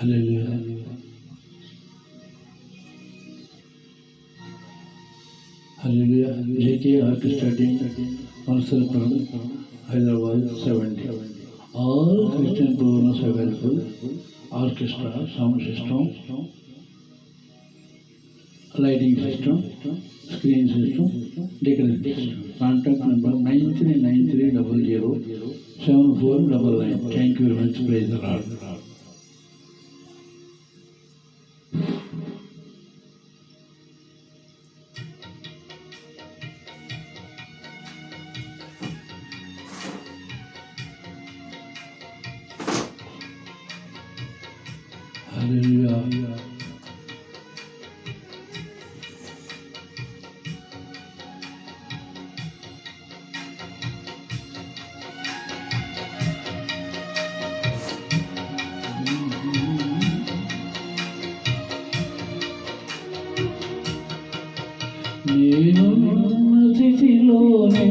Hallelujah. Hallelujah. JK orchestra team, Malsarpuram, Hyderabad 70. All Christian programs available: orchestra, sound system, lighting system, screen system, decoration system. Contact number 9393007499. Thank you very much. Praise the Lord. Hallelujah. నేనున్న స్థితిలోనే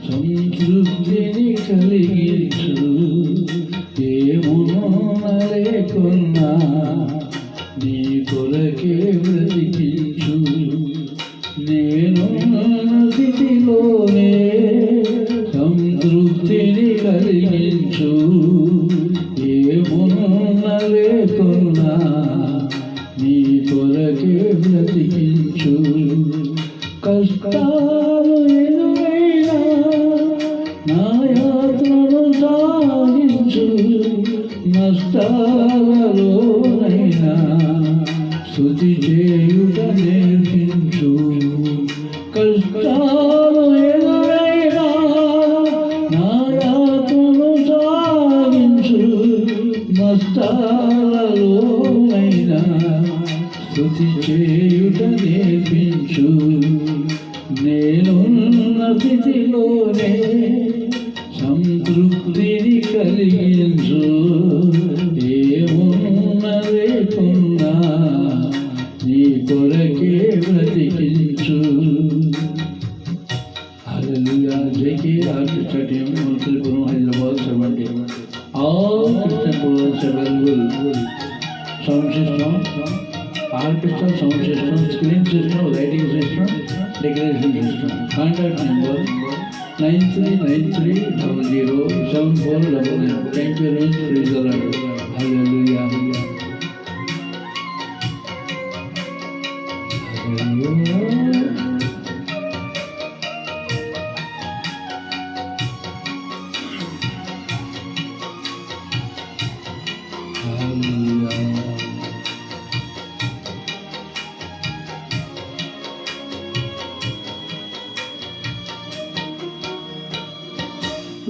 సంతృప్తిని కలిగించు, ఏమున్నా లేకున్నా నీ కొరకే బ్రతికించు. నేనున్న స్థితిలోనే సంతృప్తిని కలిగించు, ఏమున్నా లేకున్నా నీ కొరకే బ్రతికించు. కష్టాలు ఎదురైనా నా యాత్రను సాగించు, నష్టాలలోనైనా స్తుతి చేయుట నేర్పించు. కష్టాలు ఎదురైనా నా యాత్రను సాగించు, నష్టాలలోనైనా స్తుతి చేయుట నేర్పించు. నేనున్న స్థితిలోనే సంతృప్తిని కలిగించు, ఏమున్నా లేకున్నా నీ కొరకే బ్రతికించు. Hallelujah. JK orchestra team, Malsarpuram, Hyderabad 70. All Christian programs available: sound system, orchestra, sound system, screen system, lighting system, decoration system. Contact number 9393007499. Thank you very much. Praise the Lord. Hallelujah. Hallelujah.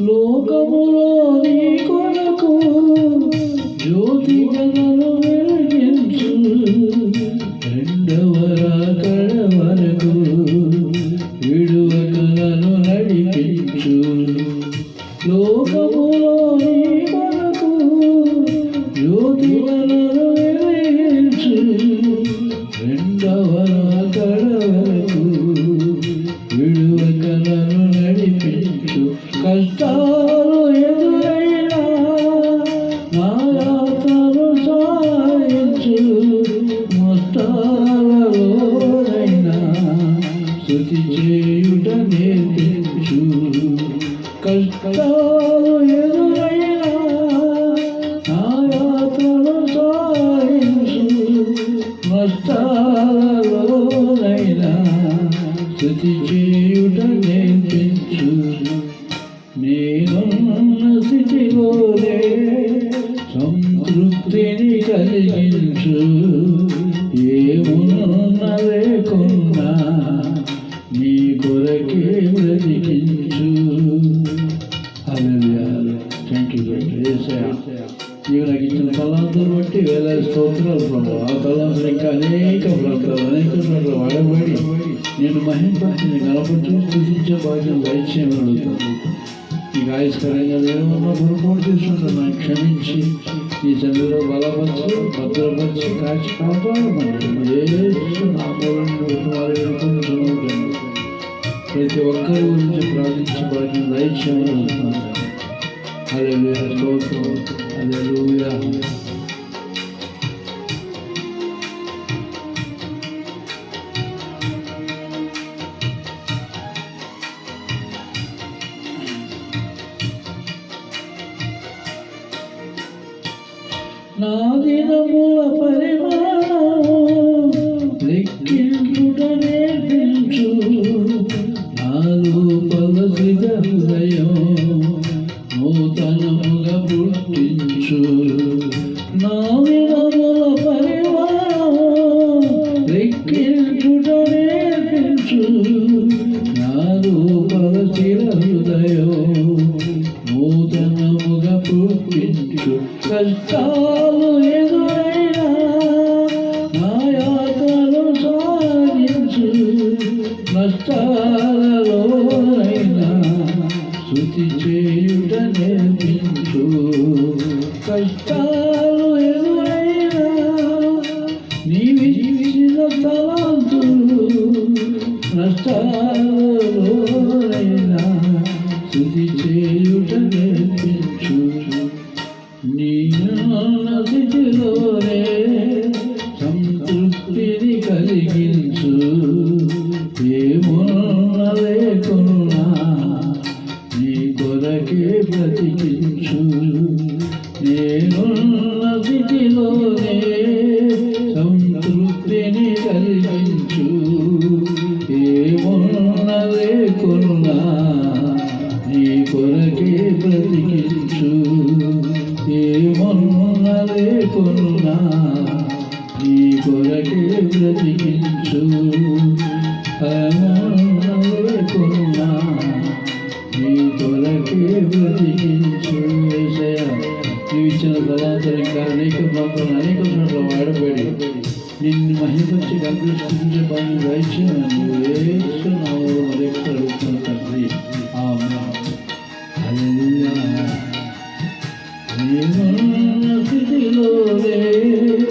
లోకములో నీ కొరకు జ్యోతి గలను వెలిగించు, రెండవ రాకడ వరకు విడువక నన్ను నడిపించు. లోకములో నీ కొరకు జ్యోతి గలను వెలిగించు, రెండవ రాకడ వరకు విడువక నన్ను నడిపించు. కష్టాలు ఎదురైనా నా యాత్రను సాగించు, నష్టాలలోనైనా స్తుతి చేయుట నేర్పించు. కష్టాలు ఎదురైనా నా యాత్రను సాగించు, నష్టాలలోనైనా స్తుతి చేయుట నేర్పించు. నేనున్న స్థితిలోనే సంతృప్తిని కలిగించు, ఏమున్నా లేకున్నా నీ కొరకే బ్రతికించు. హల్లెలూయా. థ్యాంక్ యూ యేసయ్యా. నీవు నాకు ఇచ్చిన తలాంతులు బట్టి వేలాది స్తోత్రాలు ప్రభు. ఆ తలాంతులు ఇంకా అనేక ప్రాంతాలు అనేక చోట్ల వాడబడి నేను మహింపరిచి గణపతి స్థుతించే భాగ్యం దయచేయమని అడుగుతాను. నీకు ఆయుష్కరంగా ఏమన్నా పొరపాటు చేస్తుంటే నాకు క్షమించి ఈ చంద్రులో బలపరిచి భద్రపరిచి కాచి కాపాడమని ప్రతి ఒక్కరి గురించి ప్రార్థించి భాగ్యం దయచేయమని అడుగుతున్నాను. హల్లెలూయా. స్తోత్రం. హల్లెలూయా. నా దినముల పరిమాణం లెక్కించుట నేర్పించు. నాలో పలసిన హృదయం నూతనముగా పుట్టించు. నా దినముల పరిమాణం లెక్కించుట నేర్పించు. నాలో పలసిన హృదయం నూతనముగా పుట్టించు. కష్టాలు ఎదురైనా నా యాత్రను సాగించు. నష్టాలలోనైనా స్తుతి చేయుట నేర్పించు. కష్టాలు ఎదురైనా నీవిచ్చిన తలాంతులు నష్టాలలోనైనా స్తుతి చేయుట నేర్పించు. నీ స్థితిలోనే సంతృప్తిని కలిగించు. ఏమున్న లేకున్నా నీ కొరకే బ్రతికించు. నేనున్న స్థితిలోనే సంతృప్తిని కలిగించు. ఏమున్న లేకున్నా నీ కొరకే బ్రతికించు. ఏమున్న లేకున్నా నీ కొరకే బ్రతికించు. ఏమున్న లేకున్నా నీ కొరకే బ్రతికించు. యేసయ్యా, నీవు ఇచ్చిన తలాంతరం ఇంకా అనేక ప్రాంతాలు అనేక చోట్ల వాడబడి నిన్ను మహిమపరిచి కనిపించే పని దయచేయమని నువ్వు యేసు నామములో మరొకసారి అడుగుతున్న తండ్రి. ఆమేన్. హల్లెలూయా. స్థితిలోనే